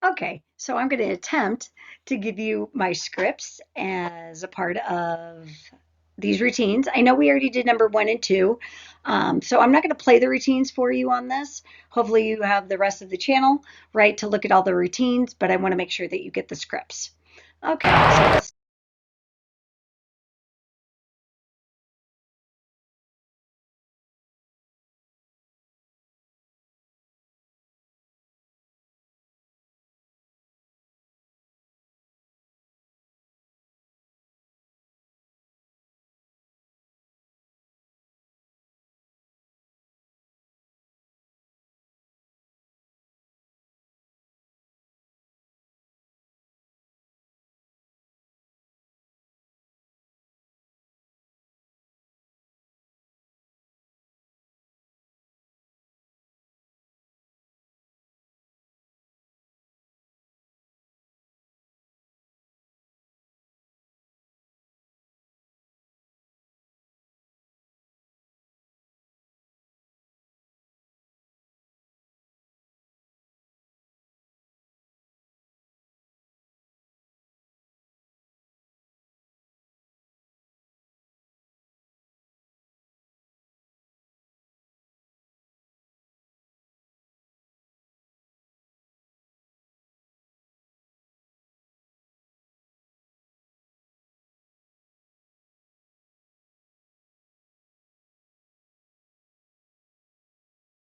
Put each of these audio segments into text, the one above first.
Okay, so I'm going to attempt to give you my scripts as a part of these routines. I know we already did number one and two, so I'm not going to play the routines for you on this. Hopefully, you have the rest of the channel, right, to look at all the routines, but I want to make sure that you get the scripts. Okay, so let's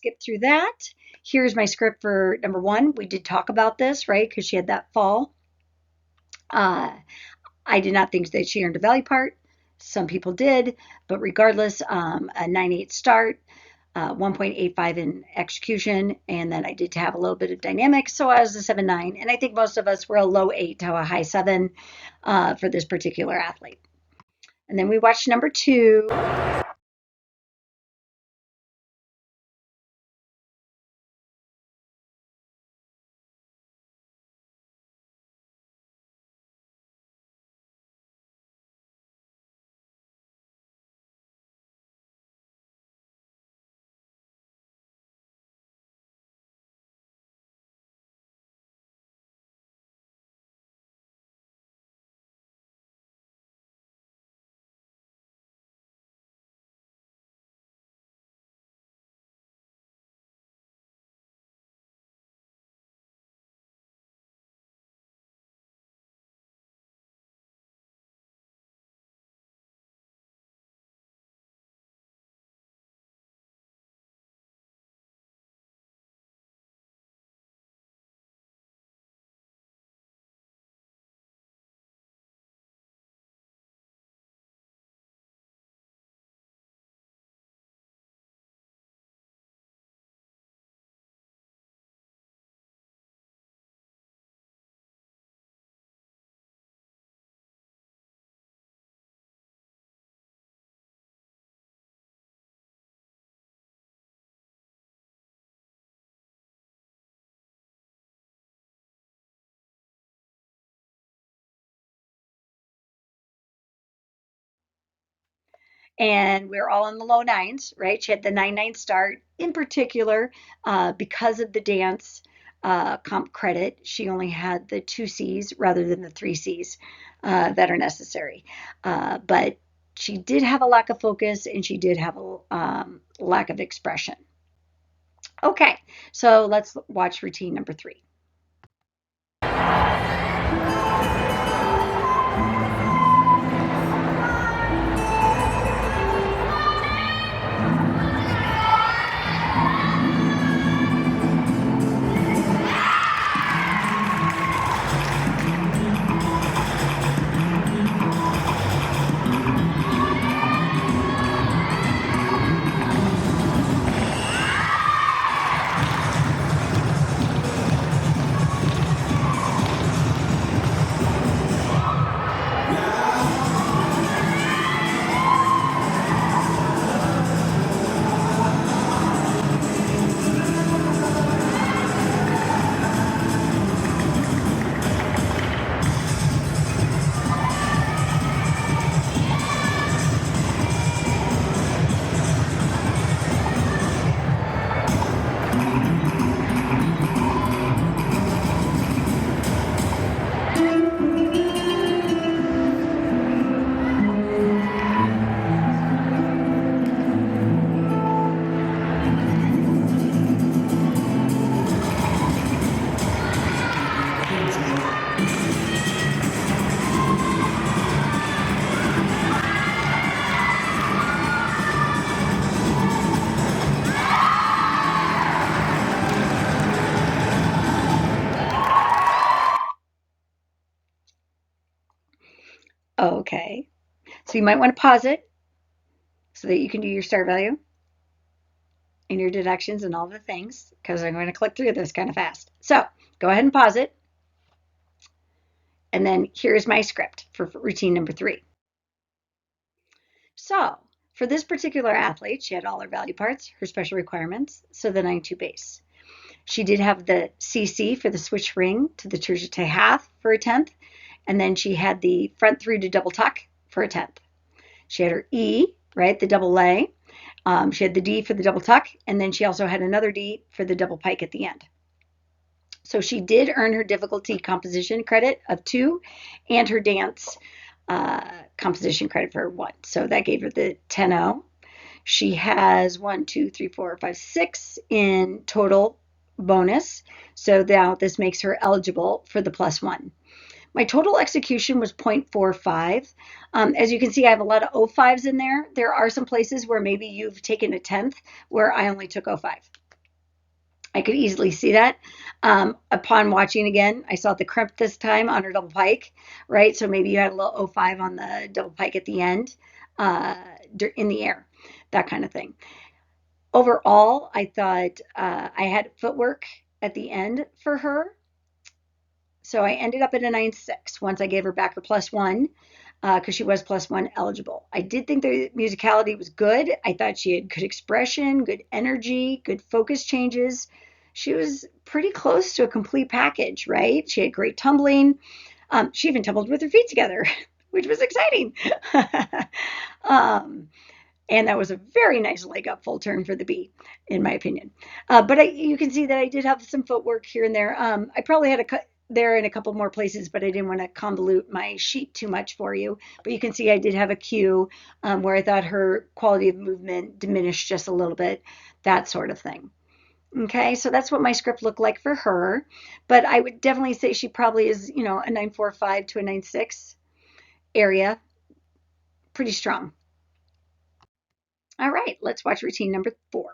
skip through that. Here's my script for number one. We did talk about this, right, because she had that fall. Uh, I did not think that she earned a value part. Some people did, but regardless, a 9.8 start, 1.85 in execution, and then I did have a little bit of dynamics, so I was a 7.9, and I think most of us were a low 8 to a high 7 for this particular athlete. And then we watched number two. And we're all in the low nines, right? She had the 9.9 start. In particular, because of the dance comp credit, she only had the two C's rather than the three C's that are necessary. But she did have a lack of focus and she did have a lack of expression. Okay, so let's watch routine number three. Okay. So you might want to pause it so that you can do your star value and your deductions and all the things, because I'm going to click through this kind of fast. So go ahead and pause it. And then here's my script for routine number 3. So for this particular athlete, she had all her value parts, her special requirements, so the 9-2 base. She did have the CC for the switch ring to the Turgite half for a 10th, and then she had the front through to double tuck for a 10th. She had her E, right, the double lay. She had the D for the double tuck, and then she also had another D for the double pike at the end. So she did earn her difficulty composition credit of 2 and her dance composition credit for 1. So that gave her the 10-0. She has 1, 2, 3, 4, 5, 6 in total bonus. So now this makes her eligible for the +1. My total execution was 0.45. As you can see, I have a lot of 05s in there. There are some places where maybe you've taken a 10th where I only took 05. I could easily see that. Upon watching again, I saw the crimp this time on her double pike, right? So maybe you had a little 05 on the double pike at the end in the air, that kind of thing. Overall, I thought I had footwork at the end for her. So I ended up at a 9.6 once I gave her back her +1 because she was +1 eligible. I did think the musicality was good. I thought she had good expression, good energy, good focus changes. She was pretty close to a complete package, right? She had great tumbling. She even tumbled with her feet together, which was exciting. And that was a very nice leg up full turn for the B, in my opinion. But you can see that I did have some footwork here and there. I probably had a cut there in a couple more places, but I didn't want to convolute my sheet too much for you. But you can see I did have a cue where I thought her quality of movement diminished just a little bit, that sort of thing. Okay, so that's what my script looked like for her. But I would definitely say she probably is, a 9.45 to a 9.6 area. Pretty strong. All right, let's watch routine number 4.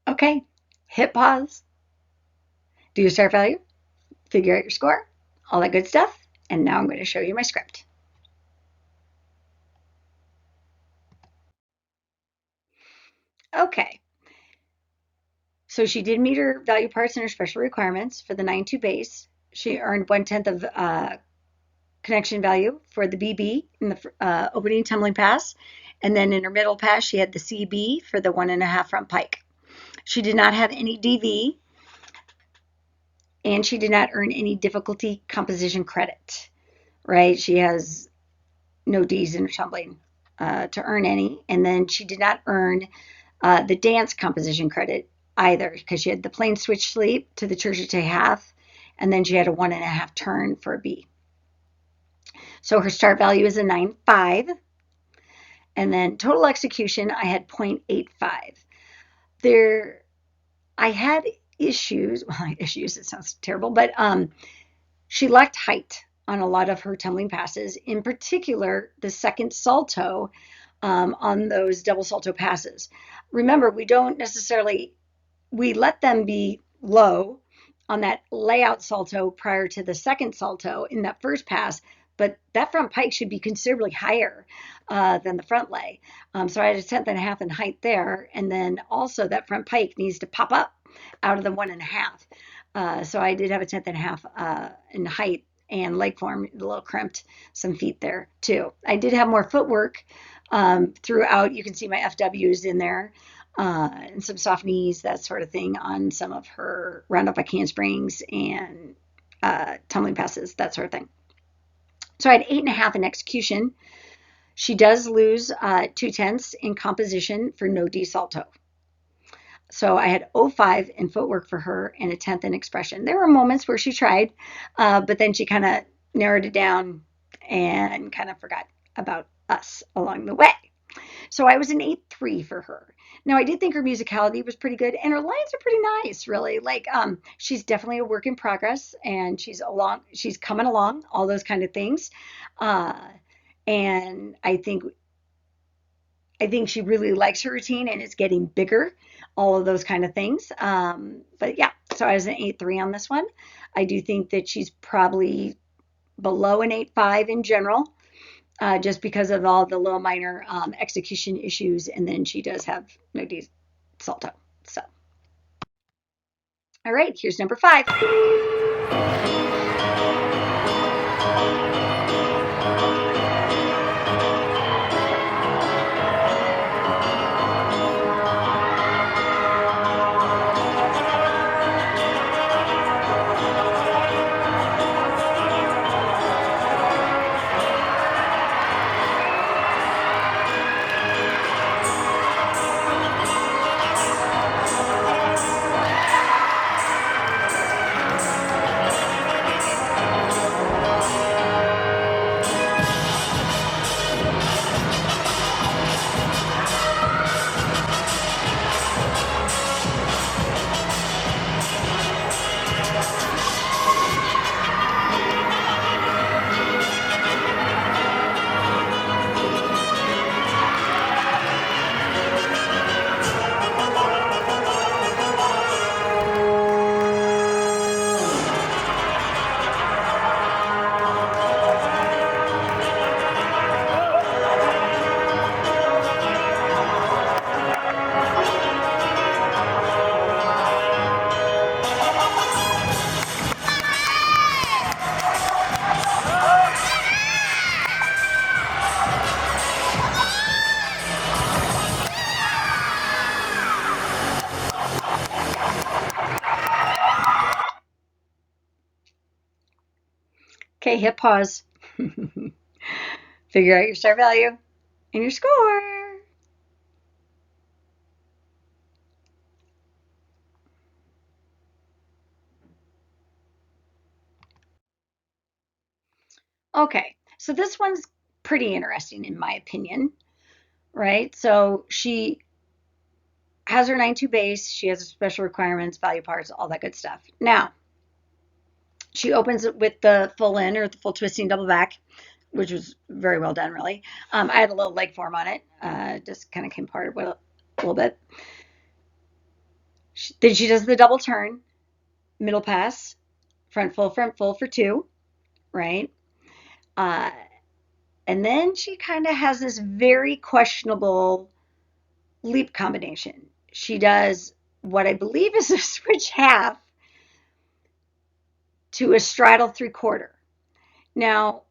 Okay, hit pause, do your start value, figure out your score, all that good stuff. And now I'm going to show you my script. Okay, so she did meet her value parts and her special requirements for the 9.2 base. She earned 1/10 of connection value for the BB in the opening tumbling pass. And then in her middle pass, she had the CB for the 1.5 front pike. She did not have any DV, and she did not earn any difficulty composition credit, right? She has no D's in her tumbling to earn any. And then she did not earn the dance composition credit either because she had the plain switch sleep to the Turgite half, and then she had a 1.5 turn for a B. So her start value is a 9.5. And then total execution, I had 0.85. I had issues, it sounds terrible, but she lacked height on a lot of her tumbling passes, in particular the second salto on those double salto passes. Remember, we let them be low on that layout salto prior to the second salto in that first pass, but that front pike should be considerably higher than the front lay. So I had a tenth and a half in height there. And then also that front pike needs to pop up out of the 1.5. So I did have a tenth and a half in height and leg form, a little crimped some feet there too. I did have more footwork throughout. You can see my FWs in there. And some soft knees, that sort of thing, on some of her round up back handsprings and tumbling passes, that sort of thing. So I had 8.5 in execution. She does lose 2/10 in composition for no D salto. So I had 0.5 in footwork for her and a tenth in expression. There were moments where she tried, but then she kind of narrowed it down and kind of forgot about us along the way. So I was an 8.3 for her. Now I did think her musicality was pretty good, and her lines are pretty nice, really. Like she's definitely a work in progress, and she's coming along, all those kind of things. And I think she really likes her routine and it's getting bigger, all of those kind of things. But yeah, so I was an 8.3 on this one. I do think that she's probably below an 8.5 in general. Just because of all the little minor execution issues, and then she does have no D salto. So, all right, here's number 5. Okay, hit pause. Figure out your star value and your score. Okay, so this one's pretty interesting in my opinion, right? So she has her 9.2 base, she has special requirements, value parts, all that good stuff. Now, she opens it with the full in or the full twisting double back, which was very well done, really. I had a little leg form on it, just kind of came apart a little bit. Then she does the double turn, middle pass, front full for 2, right? And then she kind of has this very questionable leap combination. She does what I believe is a switch half to a straddle 3/4. Now,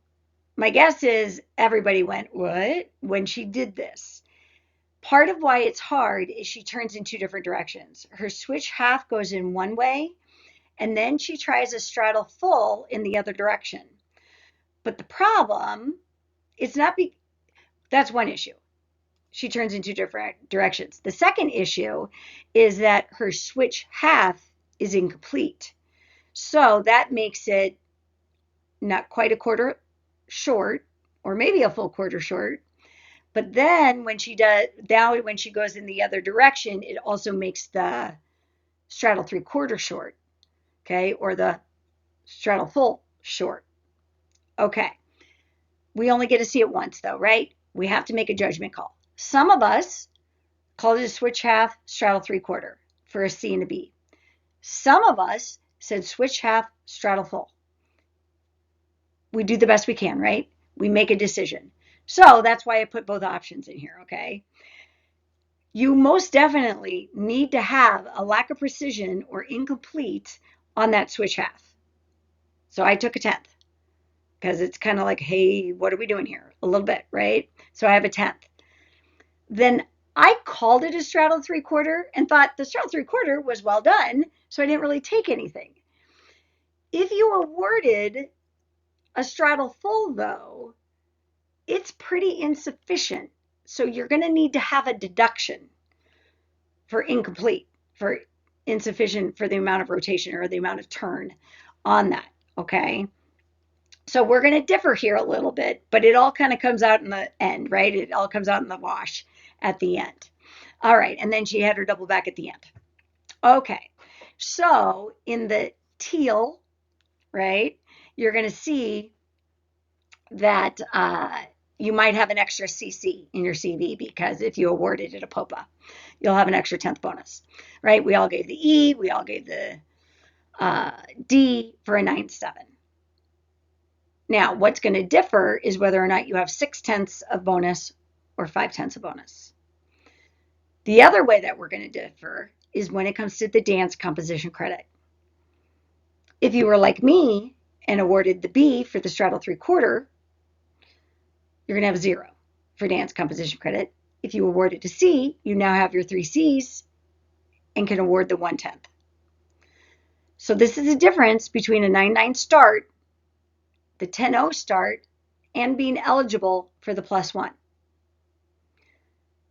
my guess is everybody went, what? When she did this. Part of why it's hard is she turns in 2 different directions. Her switch half goes in one way, and then she tries a straddle full in the other direction. But the problem, that's one issue. She turns in 2 different directions. The second issue is that her switch half is incomplete. So that makes it not quite a quarter short, or maybe a full quarter short. But then when she goes in the other direction, it also makes the straddle 3/4 short, okay, or the straddle full short. Okay. We only get to see it once though, right? We have to make a judgment call. Some of us called it a switch half, straddle 3/4 for a C and a B. Some of us said switch half, straddle full. We do the best we can, right? We make a decision. So that's why I put both options in here, okay? You most definitely need to have a lack of precision or incomplete on that switch half. So I took a 10th because it's kind of like, hey, what are we doing here? A little bit, right? So I have a 10th. Then I called it a straddle 3/4 and thought the straddle 3/4 was well done, so I didn't really take anything. If you awarded a straddle full, though, it's pretty insufficient. So you're going to need to have a deduction for incomplete, for insufficient for the amount of rotation or the amount of turn on that, okay? So we're going to differ here a little bit, but it all kind of comes out in the end, right? It all comes out in the wash at the end. All right, and then she had her double back at the end. Okay, so in the teal, right, you're going to see that you might have an extra CC in your CV because if you awarded it a POPA, you'll have an extra 10th bonus, right? We all gave the E, we all gave the D for a 9/7. Now, what's going to differ is whether or not you have 6/10 of bonus or 5/10 of bonus. The other way that we're going to differ is when it comes to the dance composition credit. If you were like me and awarded the B for the straddle 3/4, you're going to have 0 for dance composition credit. If you award it to C, you now have your 3 Cs and can award the 1/10. So this is a difference between a 9/9 start, the 10/0 start, and being eligible for the +1.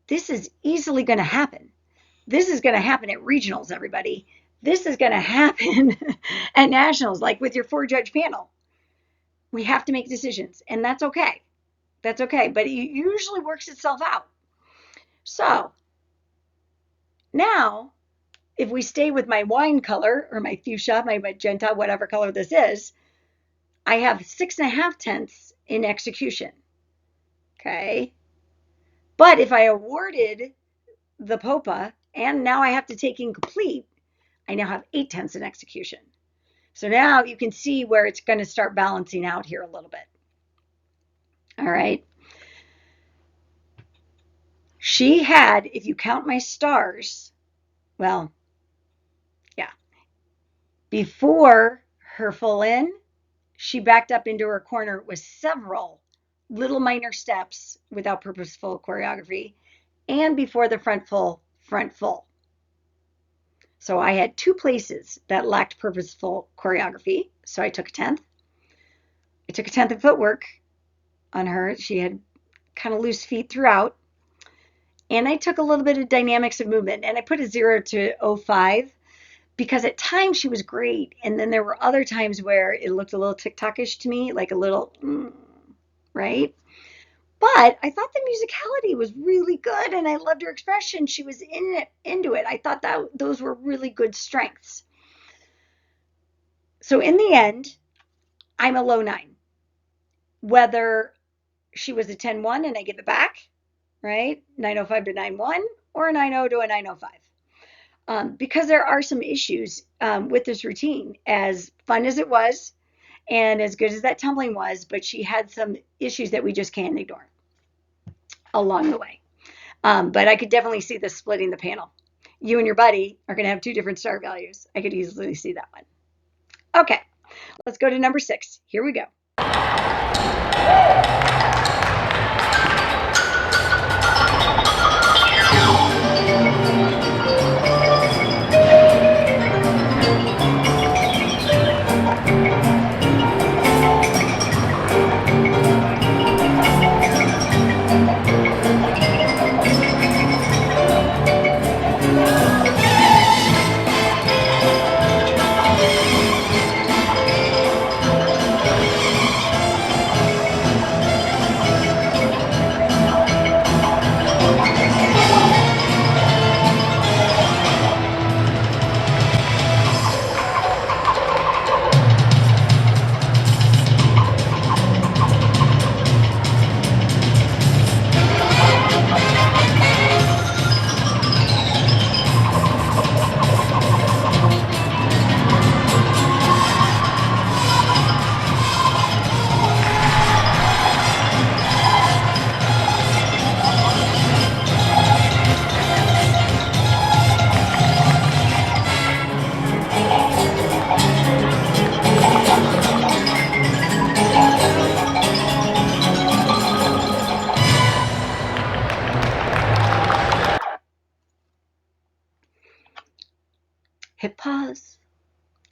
This is easily going to happen. This is going to happen at regionals, everybody. This is going to happen at nationals, like with your 4-judge panel. We have to make decisions, and that's okay. That's okay, but it usually works itself out. So now, if we stay with my wine color or my fuchsia, my magenta, whatever color this is, I have 6.5 in execution. Okay. But if I awarded the POPA and now I have to take incomplete, I now have 8/10 in execution. So now you can see where it's going to start balancing out here a little bit. All right. She had, if you count my stars, well, yeah, before her full in, she backed up into her corner with several little minor steps without purposeful choreography, and before the front full, front full. So I had 2 places that lacked purposeful choreography, so I took a 10th. I took a 10th in footwork on her. She had kind of loose feet throughout. And I took a little bit of dynamics of movement, and I put a 0 to 0.5 because at times she was great. And then there were other times where it looked a little TikTok-ish to me, like a little, right? But I thought the musicality was really good, and I loved her expression. She was into it. I thought that those were really good strengths. So in the end, I'm a low 9. Whether she was a 10/1 and I give it back, right? 9/05 to 9/1 or a 9/0 to a 9/05. Because there are some issues with this routine, as fun as it was and as good as that tumbling was, but she had some issues that we just can't ignore along the way. But I could definitely see this splitting the panel. You and your buddy are going to have 2 different star values. I could easily see that one. Okay, let's go to number 6. Here we go.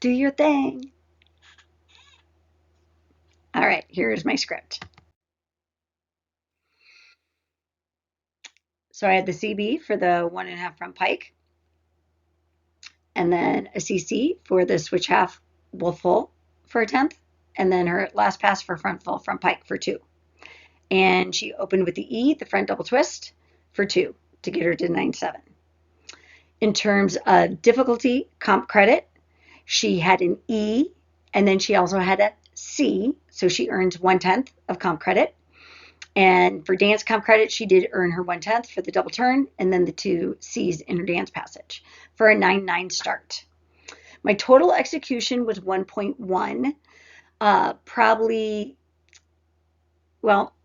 Do your thing. All right, here's my script. So I had the CB for the 1.5 front pike, and then a CC for the switch half wolf full for a 10th, and then her last pass for front full front pike for 2. And she opened with the E, the front double twist, for 2 to get her to 9-7. In terms of difficulty, comp credit, she had an E, and then she also had a C, so she earns 1/10 of comp credit. And for dance comp credit, she did earn her 1/10 for the double turn, and then the 2 C's in her dance passage for a 9-9 start. My total execution was 1.1. Probably, well,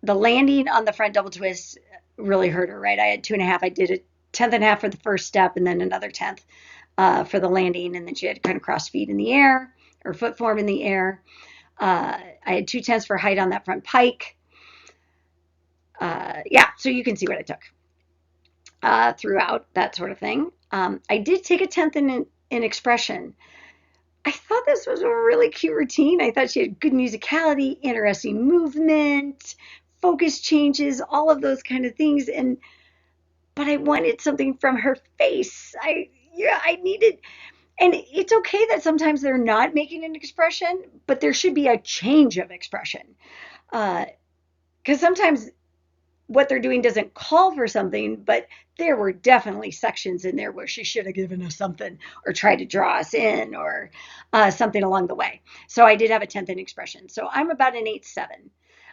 the landing on the front double twist really hurt her, right? I had 2.5. I did a 10th.5 for the first step, and then another 10th for the landing, and then she had to kind of cross feet in the air or foot form in the air. I had 2/10 for height on that front pike. Yeah, so you can see what I took throughout, that sort of thing. I did take a 10th in expression. I thought this was a really cute routine. I thought she had good musicality, interesting movement, focus changes, all of those kind of things. But I wanted something from her face. I needed, and it's okay that sometimes they're not making an expression, but there should be a change of expression. Because sometimes what they're doing doesn't call for something, but there were definitely sections in there where she should have given us something or tried to draw us in or something along the way. So I did have a 10th in expression. So I'm about an 8-7.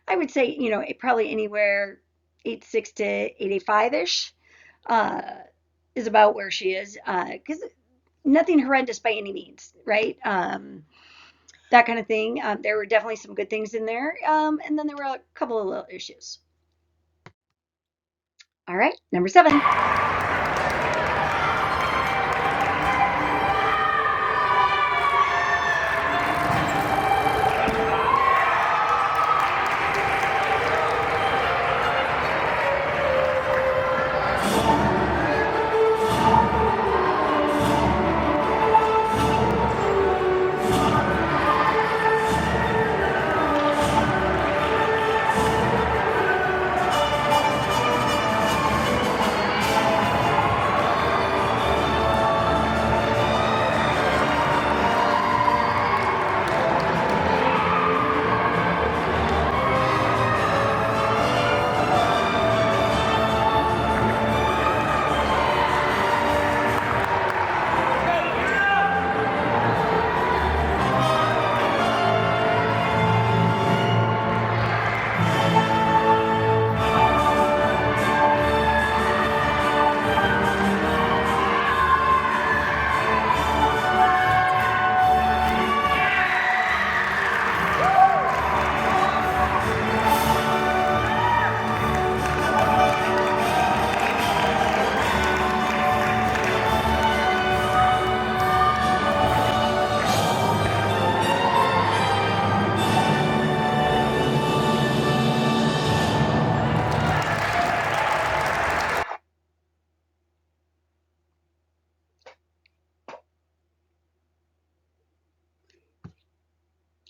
I would say, probably anywhere 8-6 to 8-5-ish is about where she is. Because nothing horrendous by any means, right? That kind of thing. There were definitely some good things in there. And then there were a couple of little issues. All right, number 7.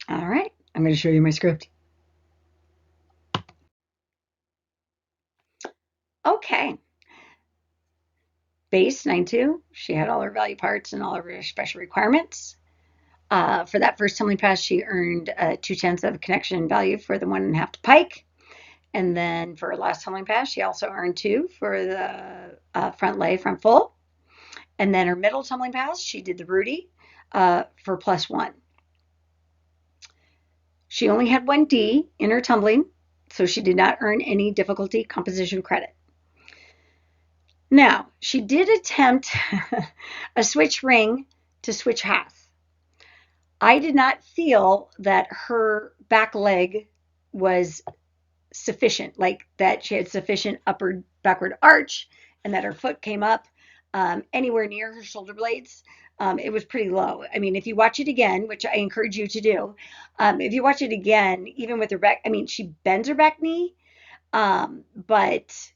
All right, I'm going to show you my script. Okay. Base 9-2. She had all her value parts and all of her special requirements. For that first tumbling pass, she earned 2/10 of connection value for the 1.5 to pike. And then for her last tumbling pass, she also earned 2 for the front lay, front full. And then her middle tumbling pass, she did the Rudy for +1. She only had 1 D in her tumbling, so she did not earn any difficulty composition credit. Now, she did attempt a switch ring to switch half. I did not feel that her back leg was sufficient, like that she had sufficient upward backward arch and that her foot came up anywhere near her shoulder blades. It was pretty low. I mean, if you watch it again, which I encourage you to do, if you watch it again, even with her back, I mean, she bends her back knee, but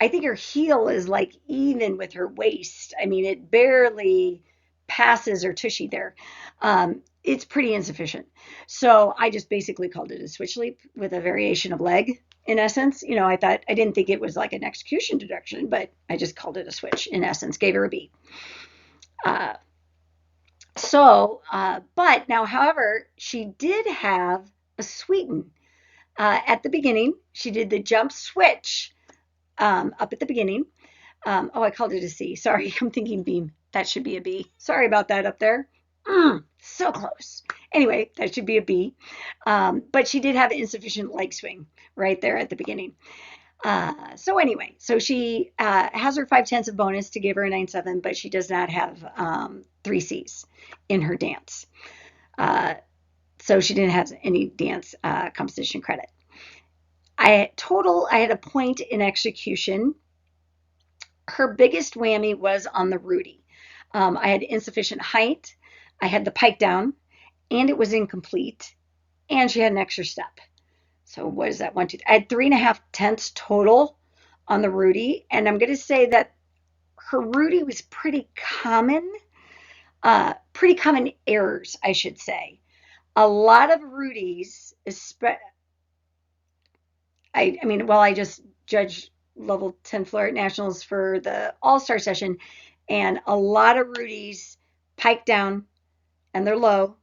I think her heel is like even with her waist. I mean, it barely passes or tushy there. It's pretty insufficient. So I just basically called it a switch leap with a variation of leg. In essence, I didn't think it was like an execution deduction, but I just called it a switch. In essence, gave her a B. Uh, but now, however, she did have a sweeten at the beginning. She did the jump switch up at the beginning. I called it a C. Sorry, I'm thinking beam. That should be a B. Sorry about that up there. So close. Anyway, that should be a B. But she did have insufficient leg swing right there at the beginning. So she has her 5/10 of bonus to give her a 9/7, but she does not have 3 C's in her dance. So she didn't have any dance composition credit. I had a point in execution. Her biggest whammy was on the Rudy. I had insufficient height. I had the pike down, and it was incomplete, and she had an extra step. So what is that? 1, 2, 3. I had 3.5 tenths total on the Rudy, and I'm going to say that her Rudy was pretty common errors, I should say. A lot of Rudies, I just judged level 10 floor at nationals for the all-star session, and a lot of Rudies pike down and they're low,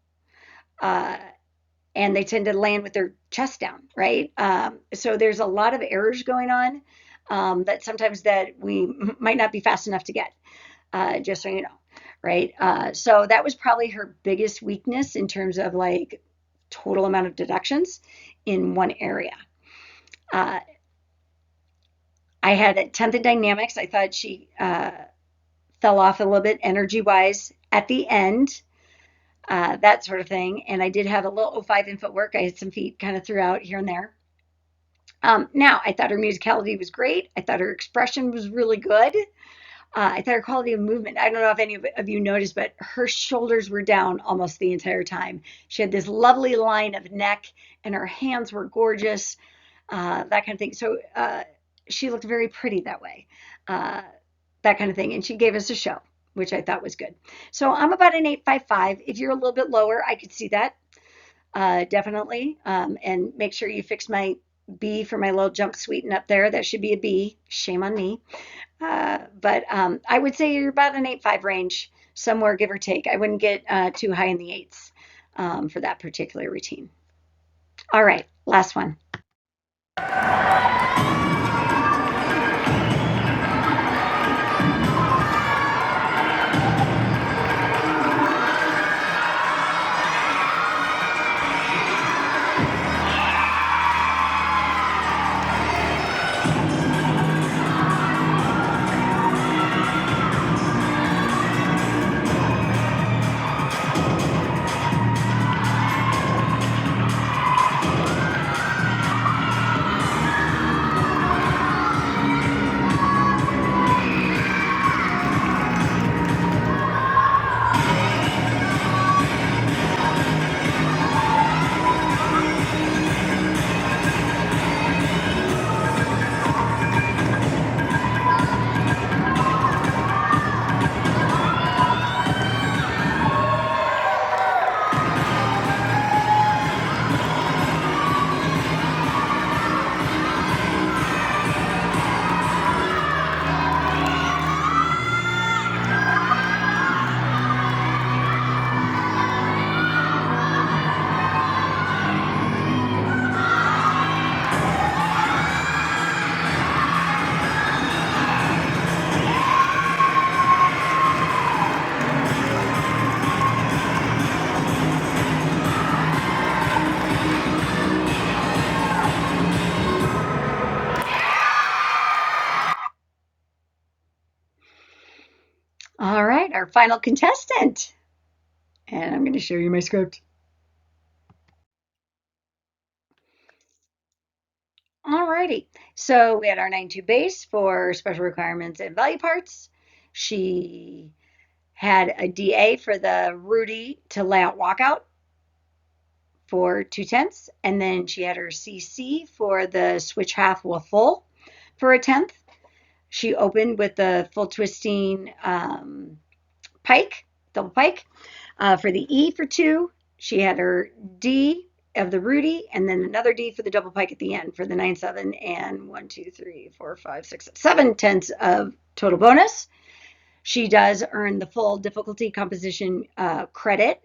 and they tend to land with their chest down, right? So there's a lot of errors going on that sometimes that we might not be fast enough to get, just so you know, right? So that was probably her biggest weakness in terms of like total amount of deductions in one area. I had a 10th in dynamics. I thought she fell off a little bit energy-wise at the end, that sort of thing. And I did have a little 05 in footwork. I had some feet kind of throughout here and there. Now, I thought her musicality was great. I thought her expression was really good. I thought her quality of movement, I don't know if any of you noticed, but her shoulders were down almost the entire time. She had this lovely line of neck, and her hands were gorgeous, that kind of thing. So she looked very pretty that way, that kind of thing. And she gave us a show, which I thought was good. So I'm about an 8.55. If you're a little bit lower, I could see that, definitely. And make sure you fix my B for my little jump sweeten up there. That should be a B. Shame on me. But I would say you're about an 8.5 range, somewhere give or take. I wouldn't get too high in the 8s for that particular routine. All right, last one. All right, our final contestant. And I'm going to show you my script. Alrighty, so we had our 9.2 base for special requirements and value parts. She had a DA for the Rudy to layout walkout for 2/10, and then she had her CC for the switch half with full for a 10th. She opened with the full twisting pike, double pike. For the E for 2, she had her D of the Rudy, and then another D for the double pike at the end for the 9-7 and 1, 2, 3, 4, 5, 6, 7 tenths of total bonus. She does earn the full difficulty composition credit.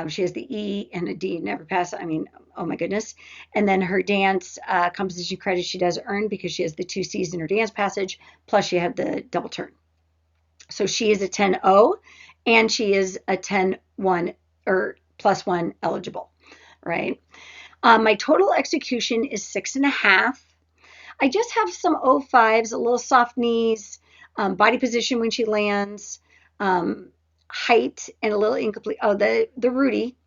She has the E and a D, never pass. I mean, oh my goodness. And then her dance composition credit she does earn because she has the 2 C's in her dance passage, plus she had the double turn. So she is a 10-0, and she is a 10-1 or +1 eligible, right? My total execution is 6.5. I just have some 05s, a little soft knees, body position when she lands, height, and a little incomplete. Oh, the Rudy,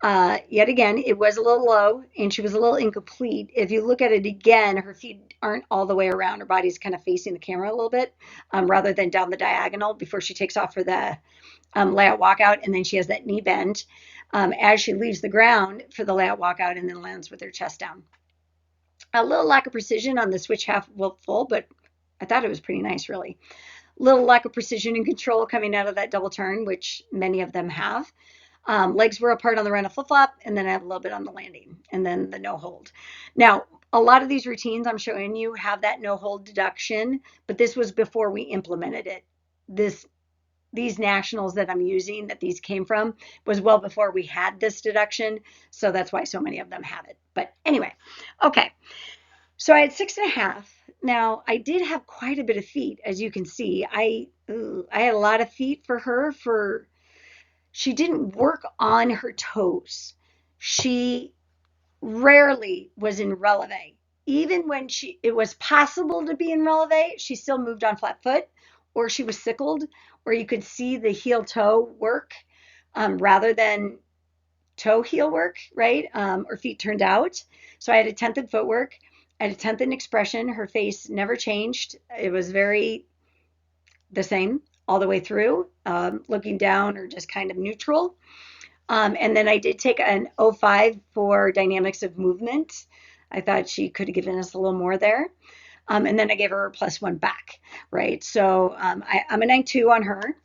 yet again, it was a little low and she was a little incomplete. If you look at it again, her feet aren't all the way around. Her body's kind of facing the camera a little bit, rather than down the diagonal before she takes off for the layout walkout. And then she has that knee bend as she leaves the ground for the layout walkout and then lands with her chest down. A little lack of precision on the switch half full, but I thought it was pretty nice, really. Little lack of precision and control coming out of that double turn, which many of them have. Legs were apart on the run of flip-flop, and then I have a little bit on the landing, and then the no hold. Now, a lot of these routines I'm showing you have that no hold deduction, but this was before we implemented it. These nationals that I'm using, that these came from, was well before we had this deduction, so that's why so many of them have it. But anyway, okay. So I had 6.5. Now I did have quite a bit of feet, as you can see. I had a lot of feet for her. She didn't work on her toes. She rarely was in releve. Even when it was possible to be in releve, she still moved on flat foot, or she was sickled, or you could see the heel toe work rather than toe heel work, right? Or feet turned out. So I had a 10th in footwork. I had a 10th in expression. Her face never changed. It was very the same all the way through, looking down or just kind of neutral. And then I did take an 05 for dynamics of movement. I thought she could have given us a little more there. And then I gave her a +1 back, right? So I'm a 9-2 on her.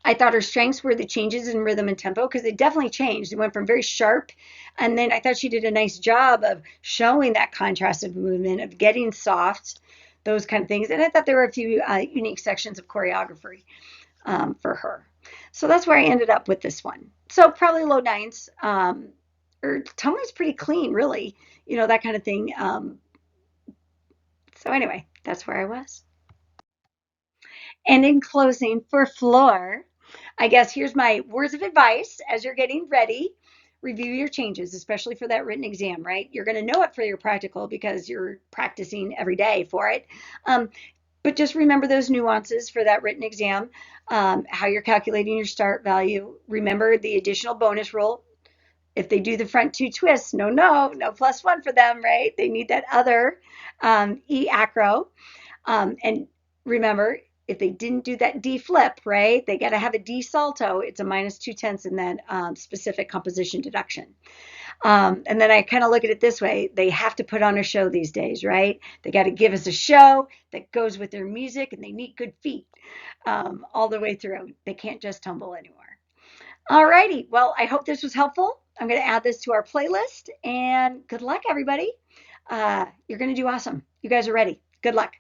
I thought her strengths were the changes in rhythm and tempo, because they definitely changed. It went from very sharp, and then I thought she did a nice job of showing that contrast of movement, of getting soft, those kind of things. And I thought there were a few unique sections of choreography for her. So that's where I ended up with this one. So probably low 9s. Her tone is pretty clean, really, that kind of thing. So anyway, that's where I was. And in closing, for Floor, I guess here's my words of advice as you're getting ready. Review your changes, especially for that written exam, right? You're going to know it for your practical because you're practicing every day for it. But just remember those nuances for that written exam, how you're calculating your start value. Remember the additional bonus rule. If they do the front 2 twists, no +1 for them, right? They need that other E acro. And remember, if they didn't do that D flip, right, they got to have a D salto. It's a -2/10 in that specific composition deduction. And then I kind of look at it this way. They have to put on a show these days, right? They got to give us a show that goes with their music, and they need good feet all the way through. They can't just tumble anymore. All righty. Well, I hope this was helpful. I'm going to add this to our playlist, and good luck, everybody. You're going to do awesome. You guys are ready. Good luck.